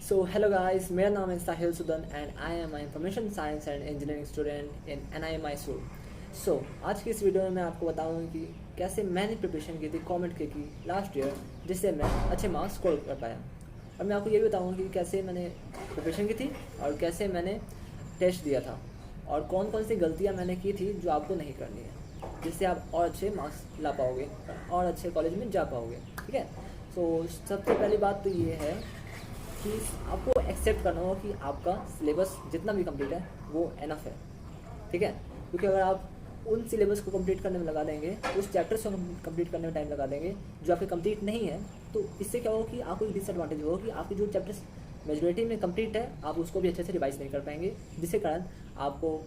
So hello guys, मेरा नाम है Sahil Sudan and I am information science and engineering student in NIM Mysore। So आज की इस वीडियो में मैं आपको बताऊंगा कि कैसे मैंने प्रिपरेशन की थी कॉमेंट की लास्ट ईयर, जिससे मैं अच्छे मार्क्स स्कोर कर पाया। और मैं आपको ये भी बताऊंगा कि कैसे मैंने प्रिपरेशन की थी और कैसे मैंने टेस्ट दिया था और कौन कौन सी गलतियाँ मैंने की थी जो आपको नहीं करनी है, जिससे आप और अच्छे मार्क्स ला पाओगे और अच्छे कॉलेज में जा पाओगे। ठीक है। सो सबसे पहली बात तो ये है कि आपको एक्सेप्ट करना होगा कि आपका सिलेबस जितना भी कंप्लीट है वो एनफ है। ठीक है। क्योंकि अगर आप उन सिलेबस को कंप्लीट करने में लगा देंगे, उस चैप्टर्स को कंप्लीट करने में टाइम लगा देंगे जो आपके कंप्लीट नहीं है, तो इससे क्या होगा कि आपको एक डिसएडवांटेज होगा कि आपकी जो चैप्टर्स मेजोरिटी में कंप्लीट है आप उसको भी अच्छे से रिवाइज नहीं कर पाएंगे, जिसके कारण आपको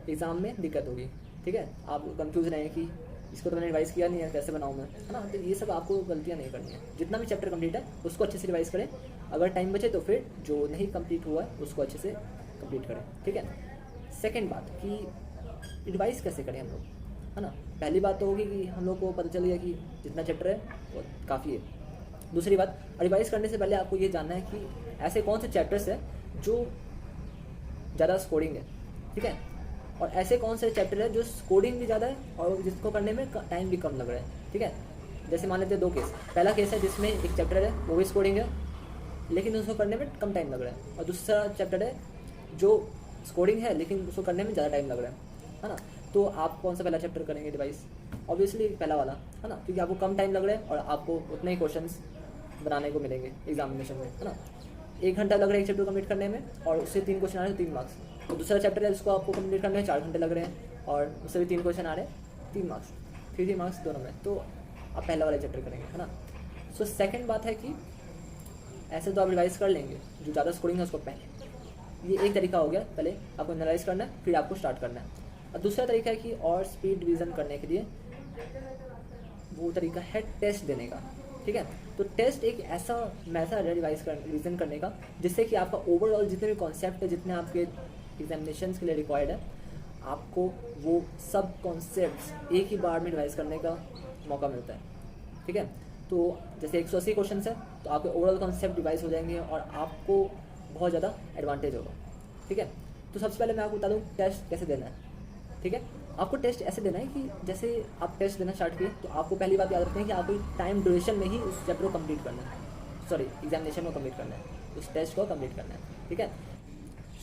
एग्ज़ाम में दिक्कत होगी। ठीक है। आप कंफ्यूज रहेंगे कि इसको तो मैंने रिवाइज किया नहीं है, कैसे बनाऊँ मैं, है ना। तो ये सब आपको गलतियाँ नहीं करनी है। जितना भी चैप्टर कंप्लीट है उसको अच्छे से रिवाइज करें, अगर टाइम बचे तो फिर जो नहीं कंप्लीट हुआ है उसको अच्छे से कंप्लीट करें। ठीक है। सेकेंड बात कि रिवाइज कैसे करें हम लोग, है ना। पहली बात तो होगी कि हम लोग को पता चल गया कि जितना चैप्टर है वो काफ़ी है। दूसरी बात, रिवाइज करने से पहले आपको ये जानना है कि ऐसे कौन से चैप्टर्स हैं जो ज़्यादा स्कोरिंग है। ठीक है। और ऐसे कौन से चैप्टर है जो स्कोरिंग भी ज़्यादा है और जिसको करने में टाइम भी कम लग रहा है। ठीक है। जैसे मान लेते हैं दो केस। पहला केस है जिसमें एक चैप्टर है वो भी स्कोरिंग है लेकिन उसको करने में कम टाइम लग रहा है, और दूसरा चैप्टर है जो स्कोरिंग है लेकिन उसको करने में ज़्यादा टाइम लग रहा है ना। तो आप कौन सा पहला चैप्टर करेंगे रिवाइज? ऑब्वियसली पहला वाला, है ना, क्योंकि आपको कम टाइम लग रहा है और आपको उतने ही क्वेश्चंस बनाने को मिलेंगे एग्जामिनेशन में, है ना। 1 घंटा लग रहा है एक चैप्टर कंप्लीट करने में और उससे 3 क्वेश्चन आ रहे हैं, 3 मार्क्स। तो दूसरा चैप्टर है जिसको आपको कंप्लीट करने में 4 घंटे लग रहे हैं और उससे भी 3 क्वेश्चन आ रहे हैं, 3 मार्क्स, 3 मार्क्स दोनों में। तो आप पहला वाला चैप्टर करेंगे, है ना। सो सेकेंड बात है कि ऐसे तो आप रिवाइज कर लेंगे जो ज़्यादा स्कोरिंग है उसको पहले। ये एक तरीका हो गया, पहले आपको एनालाइज करना है फिर आपको स्टार्ट करना है। और दूसरा तरीका है कि और स्पीड डिवीज़न करने के लिए वो तरीका है टेस्ट देने का। ठीक है। तो टेस्ट एक ऐसा मेथड है रिवीजन करने का जिससे कि आपका ओवरऑल जितने भी कॉन्सेप्ट है, जितने आपके एग्जामिनेशन के लिए रिक्वायर्ड है, आपको वो सब कॉन्सेप्ट्स एक ही बार में रिवाइज करने का मौका मिलता है। ठीक है। तो जैसे 180 क्वेश्चन है तो आपके ओवरऑल कॉन्सेप्ट रिवाइज हो जाएंगे और आपको बहुत ज़्यादा एडवांटेज होगा। ठीक है। तो सबसे पहले मैं आपको बता दूँ टेस्ट कैसे देना है। ठीक है। आपको टेस्ट ऐसे देना है कि जैसे आप टेस्ट देना स्टार्ट किए तो आपको पहली बात याद रखनी है कि आपको टाइम ड्यूरेशन में ही उस चैप्टर को कंप्लीट करना है, सॉरी एग्जामिनेशन को कंप्लीट करना है, उस टेस्ट को कंप्लीट करना है। ठीक है।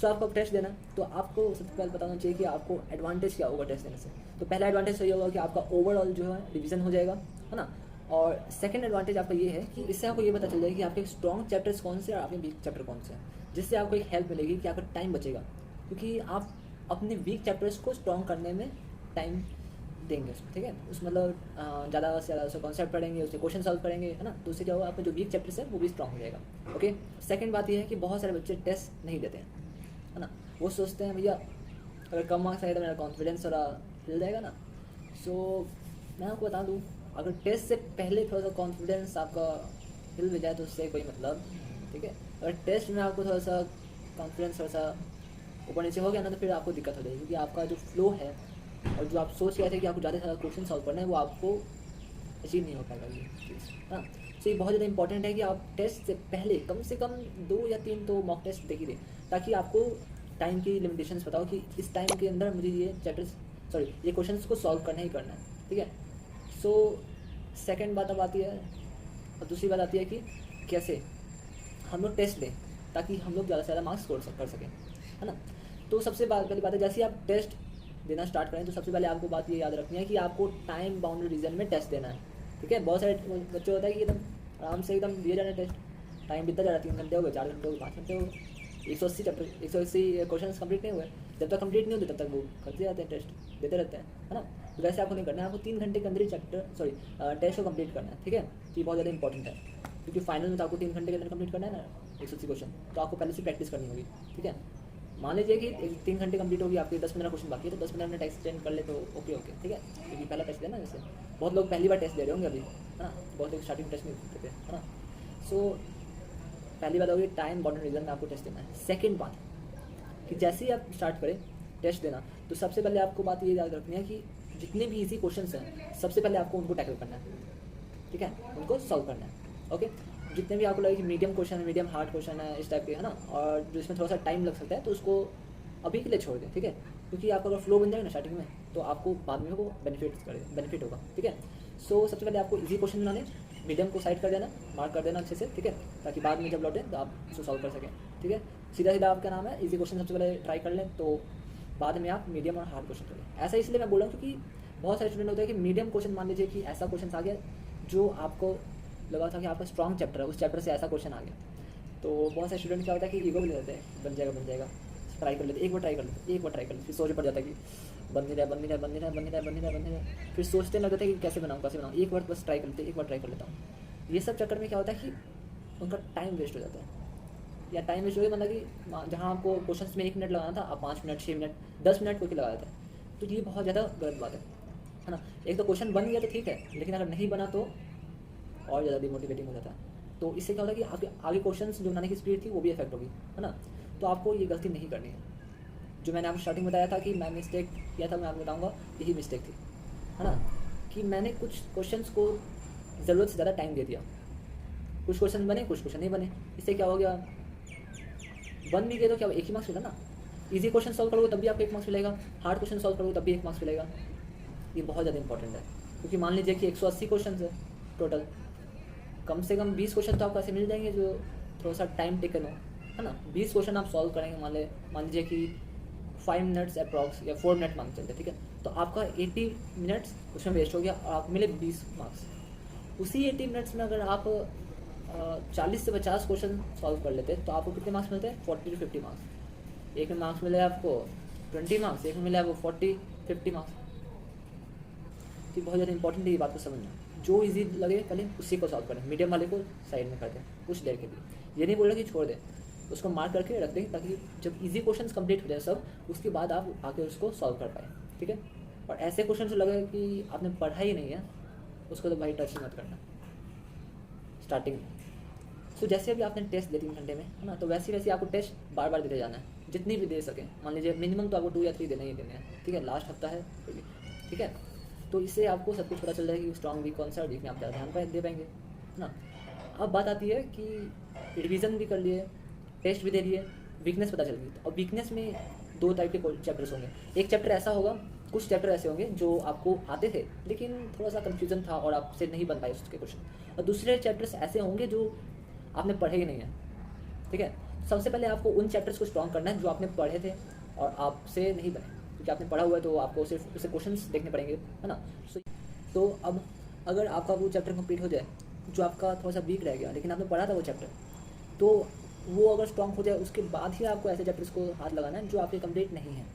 सो आपको टेस्ट देना तो आपको सबसे पहले बताना चाहिए कि आपको एडवांटेज क्या होगा टेस्ट देने से। तो पहला एडवांटेज तो ये होगा कि आपका ओवरऑल जो है रिवीजन हो जाएगा, है ना। और सेकंड एडवांटेज आपका ये है कि इससे आपको ये पता चल जाएगा कि आपके स्ट्रॉन्ग चैप्टर्स कौन से और आपके वीक चैप्टर कौन से हैं, जिससे आपको एक हेल्प मिलेगी कि आपका टाइम बचेगा, क्योंकि आप अपने वीक चैप्टर्स को स्ट्रॉन्ग करने में टाइम देंगे उसको। ठीक है। उस मतलब ज़्यादा से ज़्यादा उससे कॉन्सेप्ट पढ़ेंगे, उससे क्वेश्चन सॉल्व करेंगे, है ना। तो उससे क्या होगा, आपका जो वीक चैप्टर्स है वो भी स्ट्रॉन्ग हो जाएगा। ओके। सेकंड बात ये है कि बहुत सारे बच्चे टेस्ट नहीं देते हैं, है ना। वो सोचते हैं भैया अगर कम मार्क्स आए तो मेरा कॉन्फिडेंस थोड़ा हिल जाएगा ना। सो मैं आपको बता दूँ, अगर टेस्ट से पहले थोड़ा सा कॉन्फिडेंस आपका हिल भी जाए तो उससे कोई मतलब नहीं। ठीक है। अगर टेस्ट में आपको थोड़ा सा कॉन्फिडेंस थोड़ा सा ऊपर नीचे हो गया ना तो फिर आपको दिक्कत हो जाएगी, क्योंकि आपका जो फ्लो है और जो आप सोच रहे थे कि आपको ज़्यादा से ज़्यादा क्वेश्चन सॉल्व करना है वो आपको अचीव नहीं हो पाएगा ये चीज़, हाँ। तो ये बहुत ज़्यादा इंपॉर्टेंट है कि आप टेस्ट से पहले कम से कम 2 या 3 तो मॉक टेस्ट दे ही दें, ताकि आपको टाइम की लिमिटेशंस बताओ कि इस टाइम के अंदर मुझे ये चैप्टर्स सॉरी ये क्वेश्चंस को सॉल्व करना ही करना है। ठीक है। सो सेकेंड बात अब आती है, और दूसरी बात आती है कि कैसे हम लोग टेस्ट लें ताकि हम लोग ज़्यादा से ज़्यादा मार्क्स स्कोर कर सकें, है ना। तो सबसे पहली बात है, जैसे आप टेस्ट देना स्टार्ट करें तो सबसे पहले आपको बात ये याद रखनी है कि आपको टाइम बाउंड्री रीजन में टेस्ट देना है। ठीक है। बहुत सारे बच्चे होता है कि एकदम आराम से एकदम दिए जाने टेस्ट, टाइम बीतता जा रहा है, 3 घंटे हो गए, 4 घंटे हो गए, 5 घंटे हो गए, 180 चैप्टर 180 क्वेश्चन कंप्लीट नहीं हुए। जब तक कंप्लीट नहीं होते तब तक वो करते जाते हैं, टेस्ट देते रहते हैं, है ना। तो वैसे आपको नहीं करना है, आपको 3 घंटे के अंदर ही टेस्ट को कंप्लीट करना है। ठीक है। तो ये बहुत ज़्यादा इंपॉर्टेंट है, क्योंकि फाइनल में तो आपको 3 घंटे के अंदर कंप्लीट करना है ना 180 क्वेश्चन, तो आपको पहले से प्रैक्टिस करनी होगी। ठीक है। मान लीजिए कि 3 घंटे कंप्लीट होगी, आपके 10-15 क्वेश्चन बाकी है, तो 10-15 मिनट एक्सटेंड कर ले तो ओके। ठीक है। क्योंकि पहला टेस्ट है ना, जैसे बहुत लोग पहली बार टेस्ट दे रहे होंगे अभी, है ना। बहुत लोग स्टार्टिंग टेस्ट नहीं देते थे, है ना। सो पहली बात होगी टाइम बाउंड्री रीजन में आपको टेस्ट देना है। सेकेंड बात कि जैसे ही आप स्टार्ट करें टेस्ट देना तो सबसे पहले आपको बात ये याद रखनी है कि जितने भी इजी क्वेश्चन हैं सबसे पहले आपको उनको टैकल करना है। ठीक है। उनको सॉल्व करना है। ओके। जितने भी आपको लगे कि मीडियम क्वेश्चन है, मीडियम हार्ड क्वेश्चन है इस टाइप के, है ना, और जो इसमें थोड़ा सा टाइम लग सकता है, तो उसको अभी के लिए छोड़ दें, ठीक है। क्योंकि आपका अगर फ्लो बन जाएगा ना स्टार्टिंग में, तो आपको बाद में वो बेनिफिट होगा, ठीक है। सो सबसे पहले आपको इजी क्वेश्चन बनाने, मीडियम को साइड कर देना, मार्क कर देना अच्छे से, ठीक है, ताकि बाद में जब लौटें तो आप उसको सॉल्व कर सकें, ठीक है। सीधा सीधा आपका नाम है, इजी क्वेश्चन सबसे पहले ट्राई कर लें, तो बाद में आप मीडियम और हार्ड क्वेश्चन करें। ऐसा इसलिए मैं बोल रहा हूँ क्योंकि बहुत सारे स्टूडेंट होते हैं कि मीडियम क्वेश्चन, मान लीजिए कि ऐसा क्वेश्चन आ गया जो आपको लगा था कि आपका स्ट्रॉन्ग चैप्टर है, उस चैप्टर से ऐसा क्वेश्चन आ गया, तो बहुत सारे स्टूडेंट क्या होता है कि ईगो भी ले लेते हैं, बन जाएगा, ट्राई कर लेते, एक बार ट्राई कर लेते, फिर सोच पड़ जाता है कि बन नहीं रहा, फिर सोचते लग जाता है कि कैसे बनाऊँ, एक बार बस ट्राई कर लेता हूँ। ये सब चक्कर में क्या होता है कि उनका टाइम वेस्ट हो जाता है, या टाइम वेस्ट हो गया, मतलब कि जहाँ आपको क्वेश्चन में 1 मिनट लगाना था, आप 5 मिनट, 6 मिनट, 10 मिनट कोई लगा देता है, तो ये बहुत ज़्यादा गलत बात है ना। एक तो क्वेश्चन बन गया तो ठीक है, लेकिन अगर नहीं बना तो और ज़्यादा डिमोटिवेटिंग हो जाता है। तो इससे क्या होता है कि आपके आगे क्वेश्चंस जो बनाने की स्पीड थी वो भी इफेक्ट होगी, है ना। तो आपको ये गलती नहीं करनी है। जो मैंने आपको स्टार्टिंग बताया था कि मैं मिस्टेक किया था, मैं आपको बताऊंगा यही मिस्टेक थी, है ना, कि मैंने कुछ क्वेश्चंस को ज़रूरत से ज़्यादा टाइम दे दिया। कुछ क्वेश्चन बने, कुछ क्वेश्चन नहीं बने। इससे क्या हो गया, बन भी गए तो क्या एक ही मार्क्स मिला ना। इजी क्वेश्चन सॉल्व करोगे तब भी आपको 1 मार्क्स मिलेगा, हार्ड क्वेश्चन सॉल्व करोगे तब भी 1 मार्क्स मिलेगा। ये बहुत ज़्यादा इंपॉर्टेंट है, क्योंकि मान लीजिए कि 180 क्वेश्चन है टोटल, कम से कम 20 क्वेश्चन तो आपको ऐसे मिल जाएंगे जो थोड़ा सा टाइम टेकन हो, है ना। 20 क्वेश्चन आप सॉल्व करेंगे, मान लीजिए कि 5 मिनट्स अप्रॉक्स या 4 मिनट मान चलते, ठीक है, तो आपका 80 मिनट्स उसमें वेस्ट हो गया और आपको मिले 20 मार्क्स। उसी 80 मिनट्स में अगर आप 40 से 50 क्वेश्चन सॉल्व कर लेते तो आपको कितने मार्क्स मिलते हैं, 40 to 50 मार्क्स। एक में मार्क्स मिले आपको 20 मार्क्स, एक में मिले आपको 40-50 मार्क्स। तो बहुत ज़्यादा इंपॉर्टेंट है ये बात को समझना। जो इजी लगे पहले उसी को सॉल्व करें, मीडियम वाले को साइड में कर दें कुछ देर के लिए। ये नहीं बोल रहा कि छोड़ दें, उसको मार्क करके रख दें, ताकि जब इजी क्वेश्चंस कंप्लीट हो जाए सब, उसके बाद आप आके उसको सॉल्व कर पाएँ, ठीक है। और ऐसे क्वेश्चन जो लगे कि आपने पढ़ा ही नहीं है, उसको तो भाई टच मत करना स्टार्टिंग में। सो जैसे अभी आपने टेस्ट दिया 3 घंटे में, है ना, तो वैसे वैसे आपको टेस्ट बार बार देते जाना है, जितनी भी दे सकें। मान लीजिए मिनिमम तो आपको 2 या 3 देने ही देने हैं, ठीक है, लास्ट हफ्ता है, ठीक है। तो इससे आपको सब कुछ पता चल जाएगा कि स्ट्रॉन्ग वीक कौन सा है, वीक में आप ज़्यादा ध्यान दे पाएंगे, है ना। अब बात आती है कि रिवीजन भी कर लिए, टेस्ट भी दे लिए, वीकनेस पता चल गई। तो अब वीकनेस में 2 टाइप के चैप्टर्स होंगे। एक चैप्टर ऐसा होगा, कुछ चैप्टर ऐसे होंगे जो आपको आते थे लेकिन थोड़ा सा कन्फ्यूजन था और आपसे नहीं बन पाए उसके क्वेश्चन, और दूसरे चैप्टर्स ऐसे होंगे जो आपने पढ़े ही नहीं है, ठीक है। सबसे पहले आपको उन चैप्टर्स को स्ट्रॉन्ग करना है जो आपने पढ़े थे और आपसे नहीं बने, क्योंकि आपने पढ़ा हुआ है तो आपको सिर्फ उससे क्वेश्चंस देखने पड़ेंगे, है ना। तो अब अगर आपका वो चैप्टर कंप्लीट हो जाए जो आपका थोड़ा सा वीक रह गया, लेकिन आपने पढ़ा था वो चैप्टर, तो वो अगर स्ट्रॉन्ग हो जाए उसके बाद ही आपको ऐसे चैप्टर्स को हाथ लगाना है जो आपके कंप्लीट नहीं है,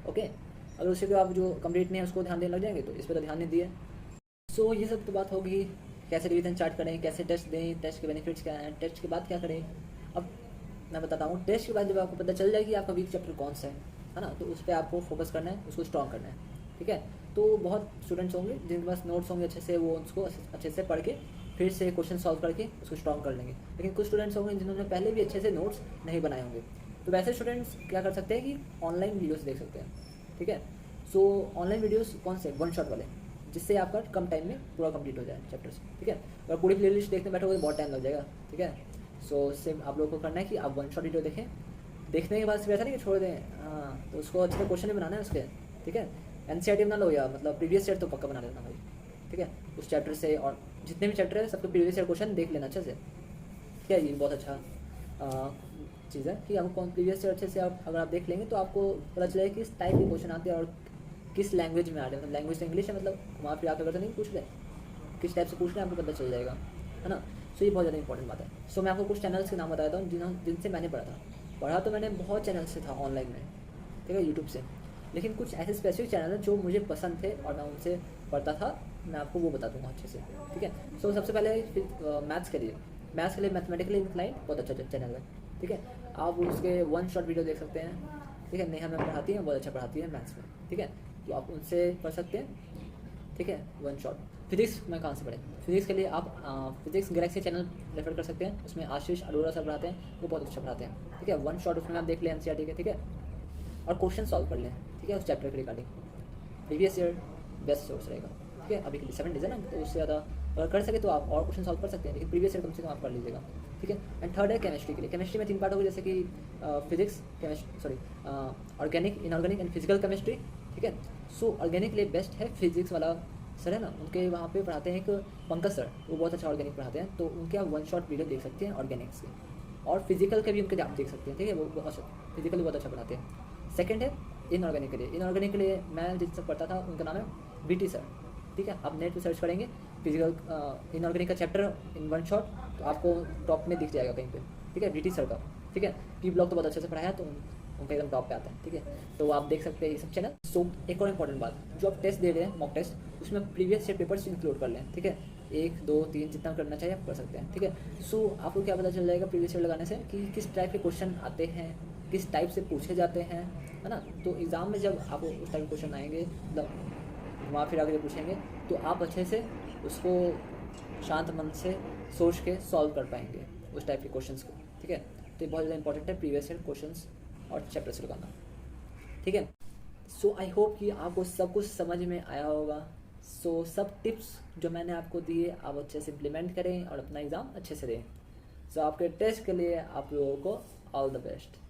ओके। अगर उसके बाद आप जो कंप्लीट नहीं है उसको ध्यान देने लग जाएंगे तो इस पर तो ध्यान नहीं दिए। सो ये सब तो बात होगी, कैसे रिवीजन स्टार्ट करें, कैसे टेस्ट दें, टेस्ट के बेनिफिट्स क्या हैं, टेस्ट के बाद क्या करें। अब मैं बताता हूँ, टेस्ट के बाद जब आपको पता चल जाए कि आपका वीक चैप्टर कौन सा है ना, तो उस पर आपको फोकस करना है, उसको स्ट्रॉन्ग करना है, ठीक है। तो बहुत स्टूडेंट्स होंगे जिनके पास नोट्स होंगे अच्छे से, वो उसको अच्छे से पढ़ के फिर से क्वेश्चन सॉल्व करके उसको स्ट्रॉन्ग कर लेंगे। लेकिन कुछ स्टूडेंट्स होंगे जिन्होंने पहले भी अच्छे से नोट्स नहीं बनाए होंगे, तो वैसे स्टूडेंट्स क्या कर सकते हैं कि ऑनलाइन वीडियोस देख सकते हैं, ठीक है। सो ऑनलाइन वीडियोस कौन से, 1 शॉट वाले, जिससे आपका कम टाइम में पूरा कंप्लीट हो जाए चैप्टर्स, ठीक है। अगर पूरी प्लेलिस्ट देखने बैठोगे तो बहुत टाइम लग जाएगा, ठीक है। सो उससे आप लोगों को करना है कि आप 1 शॉट वीडियो देखें, देखने के बाद सिर्फ ऐसा नहीं कि छोड़ दें, हाँ, तो उसको अच्छे से क्वेश्चन भी बनाना है उसके, ठीक है। NCERT बना लो या मतलब प्रीवियस ईयर तो पक्का बना लेना भाई, ठीक है। उस चैप्टर से और जितने भी चैप्टर है सबके प्रीवियस ईयर क्वेश्चन देख लेना अच्छे से, क्या ये बहुत अच्छा चीज़ है कि आपको प्रीवियस ईयर अच्छे से अगर आप देख लेंगे तो आपको पता चलेगा किस टाइप के क्वेश्चन आते हैं और किस लैंग्वेज में आ रहे हैं। मतलब लैंग्वेज तो इंग्लिश है, मतलब वहाँ फिर आकर तो नहीं पूछ रहे, किस टाइप से पूछ रहे हैं आपको पता चल जाएगा, है ना। सो ये बहुत ज़्यादा इंपॉर्टेंट बात है। सो मैं आपको कुछ चैनल्स के नाम बता देता हूँ जिनसे मैंने पढ़ा तो मैंने बहुत चैनल से था ऑनलाइन में, ठीक है, यूट्यूब से। लेकिन कुछ ऐसे स्पेसिफिक चैनल हैं जो मुझे पसंद थे और मैं उनसे पढ़ता था, मैं आपको वो बता दूंगा अच्छे से, ठीक है। सो सबसे पहले मैथ्स के लिए मैथमेटिकली इंक्लाइंड बहुत अच्छा चैनल है, ठीक है। आप उसके 1 शॉट वीडियो देख सकते हैं, ठीक है। नेहा मैम पढ़ाती हैं, बहुत अच्छा पढ़ाती है मैथ्स में, ठीक है, तो आप उनसे पढ़ सकते हैं, ठीक है। 1 शॉट। फिजिक्स में कहाँ से पढ़ें, फिजिक्स के लिए आप फिजिक्स गैलेक्सी चैनल रेफर कर सकते हैं, उसमें आशीष अरोड़ा सर पढ़ाते हैं, वो बहुत अच्छा पढ़ाते हैं, ठीक है। 1 शॉट उसमें आप देख लें NCERT के, ठीक है, और क्वेश्चन सॉल्व कर लें, ठीक है, उस चैप्टर के regarding. Previous year best source रहेगा, ठीक है। अभी के लिए 7 डेज है ना, तो उससे ज़्यादा अगर कर सके तो आप और क्वेश्चन सॉल्व कर सकते हैं, लेकिन प्रीवियस ईयर कम से कम आप कर लीजिएगा, ठीक है। एंड थर्ड है केमिस्ट्री के लिए। केमिस्ट्री में 3 पार्ट होगा, जैसे कि physics, chemistry, sorry, organic, inorganic and physical chemistry, ठीक है। सो ऑर्गेनिक के लिए बेस्ट है फिजिक्स वाला सर है ना, उनके वहाँ पे पढ़ाते हैं एक पंकज सर, वो बहुत अच्छा ऑर्गेनिक पढ़ाते हैं, तो उनके आप 1 शॉट वीडियो देख सकते हैं ऑर्गेनिक्स के, और फिजिकल के भी उनके आप देख सकते हैं, ठीक है। वो बहुत फिजिकल भी बहुत अच्छा पढ़ाते हैं। सेकंड है इनऑर्गेनिक के लिए। इनऑर्गेनिक के लिए मैं जिससे पढ़ता था उनका नाम है बीटी सर, ठीक है। आप नेट पे सर्च करेंगे फिजिकल इनऑर्गेनिक का चैप्टर इन 1 शॉट, तो आपको टॉप में दिख जाएगा कहीं पे, ठीक है, बीटी सर का, ठीक है। पी ब्लॉग तो बहुत अच्छे से पढ़ाया है, तो उनका एकदम टॉप पे आता है, ठीक है। तो आप देख सकते हैं ये सब चैनल। सो एक और इम्पॉर्टेंट बात, जो आप टेस्ट दे रहे हैं मॉक टेस्ट, उसमें प्रीवियस ईयर पेपर्स इंक्लूड कर लें, ठीक है। 1 2 3 जितना करना चाहिए आप कर सकते हैं, ठीक है। सो आपको क्या पता चल जाएगा प्रीवियस ईयर लगाने से कि किस टाइप के क्वेश्चन आते हैं, किस टाइप से पूछे जाते हैं, है ना। तो एग्ज़ाम में जब आपको उस टाइप के क्वेश्चन आएंगे, मतलब घुमा फिरा के पूछेंगे, तो आप अच्छे से उसको शांत मन से सोच के सॉल्व कर पाएंगे उस टाइप के क्वेश्चंस को, ठीक है। तो ये बहुत ज़्यादा इंपॉर्टेंट है प्रीवियस ईयर क्वेश्चंस और चैप्टर से लगाना, ठीक है। सो आई होप कि आपको सब कुछ समझ में आया होगा। सो सब टिप्स जो मैंने आपको दिए आप अच्छे से इम्प्लीमेंट करें और अपना एग्ज़ाम अच्छे से दें। सो आपके टेस्ट के लिए आप लोगों को ऑल द बेस्ट।